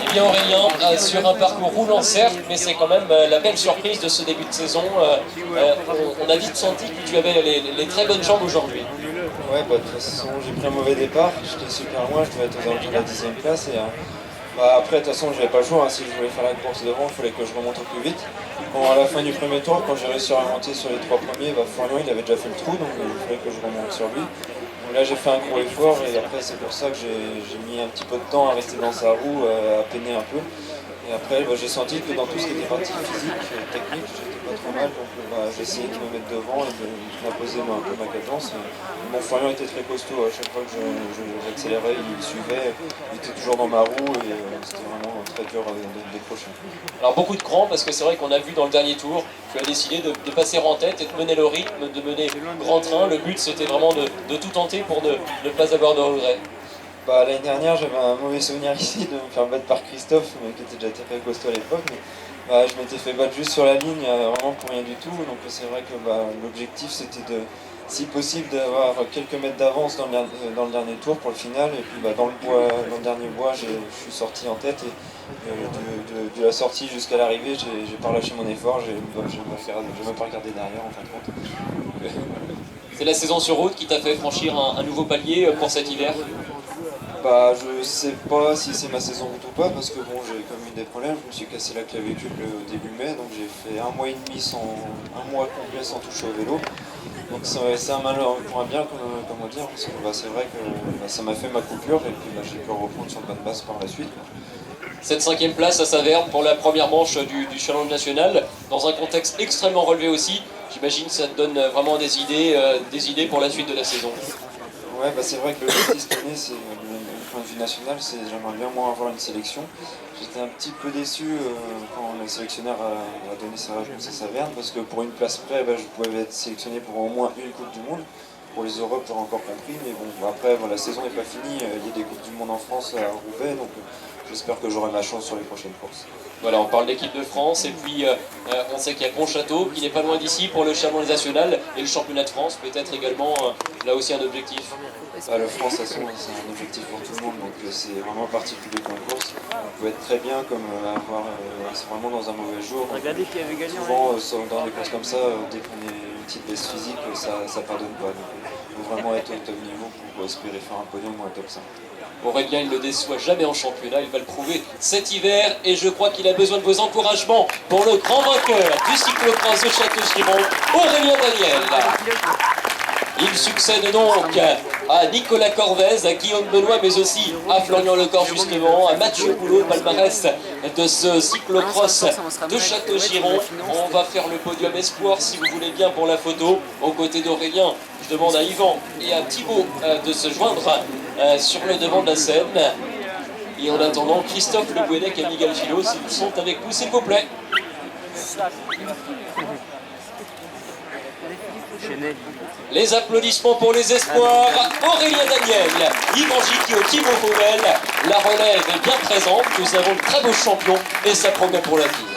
Eh bien Aurélien, sur un parcours roulant certes, mais c'est quand même la belle surprise de ce début de saison. On a vite senti que tu avais les très bonnes jambes aujourd'hui. Ouais, bah, de toute façon, j'ai pris un mauvais départ, j'étais super loin, je devais être aux alentours de la 10e place. Après, de toute façon, je n'avais pas le choix, hein. Si je voulais faire la course devant, il fallait que je remonte au plus vite. Bon, à la fin du premier tour, quand j'ai réussi à remonter sur les 3 premiers, bah, Florian il avait déjà fait le trou, donc il fallait que je remonte sur lui. Donc là, j'ai fait un gros effort et après, c'est pour ça que j'ai mis un petit peu de temps à rester dans sa roue, à peiner un peu. Et après, bah, j'ai senti que dans tout ce qui était partie physique, technique, j'étais pas trop mal. Donc bah, j'ai essayé de me mettre devant et de m'imposer un peu ma cadence. Mon Florian était très costaud. À chaque fois que j'accélérais, il suivait. Il était toujours dans ma roue et c'était vraiment très dur de décrocher. Alors beaucoup de cran parce que c'est vrai qu'on a vu dans le dernier tour, tu as décidé de passer en tête et de mener le rythme, de mener grand train. Le but c'était vraiment de tout tenter pour ne pas avoir de regrets. Bah, l'année dernière, j'avais un mauvais souvenir ici de me faire battre par Christophe, qui était déjà très costaud à l'époque. Mais bah, je m'étais fait battre juste sur la ligne, vraiment pour rien du tout. Donc c'est vrai que bah, l'objectif c'était de, si possible, d'avoir quelques mètres d'avance dans le dernier tour pour le final. Et puis bah, dans le dernier bois, je suis sorti en tête. Et de la sortie jusqu'à l'arrivée, j'ai pas relâché mon effort. J'ai même pas regardé derrière en fin de compte. C'est la saison sur route qui t'a fait franchir un nouveau palier pour cet hiver? Bah, je sais pas si c'est ma saison route ou pas, parce que bon, j'ai quand même eu des problèmes. Je me suis cassé la clavicule début mai, donc j'ai fait un mois et demi un mois complet sans toucher au vélo. Donc c'est un mal pour un bien, comment dire, parce que bah, c'est vrai que bah, ça m'a fait ma coupure et puis bah, j'ai pu reprendre sur le pas de base par la suite. Cette 5e place à Saverne pour la première manche du Challenge National, dans un contexte extrêmement relevé aussi. J'imagine que ça te donne vraiment des idées pour la suite de la saison. Ouais, bah, c'est vrai que l'objectif cette année, c'est le point de vue national, c'est j'aimerais bien moi avoir une sélection. J'étais un petit peu déçu quand le sélectionneur a donné sa réponse à Saverne, parce que pour une place près, bah, je pouvais être sélectionné pour au moins une Coupe du Monde. Pour les Europes, j'aurais encore compris, mais bon, bah, après, la saison n'est pas finie, il y a des Coupes du Monde en France à Roubaix, donc j'espère que j'aurai ma chance sur les prochaines courses. Voilà, on parle d'équipe de France, et puis on sait qu'il y a Pontchâteau qui n'est pas loin d'ici pour le Challenge National, et le championnat de France peut-être également là aussi un objectif. Ah, le France, c'est un objectif pour tout le monde, donc c'est vraiment particulier comme course. On peut être très bien comme c'est vraiment dans un mauvais jour. Souvent, dans des courses comme ça, dès qu'on est une petite baisse physique, ça pardonne pas. Donc, il faut vraiment être au top niveau pour espérer faire un podium ou un top 5. Aurélien, il ne déçoit jamais en championnat, il va le prouver cet hiver, et je crois qu'il a besoin de vos encouragements pour le grand vainqueur du cyclocross de Château-Chiron, Aurélien Daniel. Il succède donc à Nicolas Corvez, à Guillaume Benoît, mais aussi à Florian Lecor justement, à Mathieu Boulot, palmarès de ce cyclocross de Château-Chiron. On va faire le podium espoir si vous voulez bien pour la photo. Aux côtés d'Aurélien, je demande à Yvan et à Thibaut de se joindre sur le devant de la scène. Et en attendant, Christophe Le Bouennec et Miguel Philo, s'ils sont avec vous, s'il vous plaît. Les applaudissements pour les espoirs. Aurélien Daniel, Yvan Gicchio, Thibaut Fauvel. La relève est bien présente. Nous avons de très beaux champions et ça promet pour l'avenir.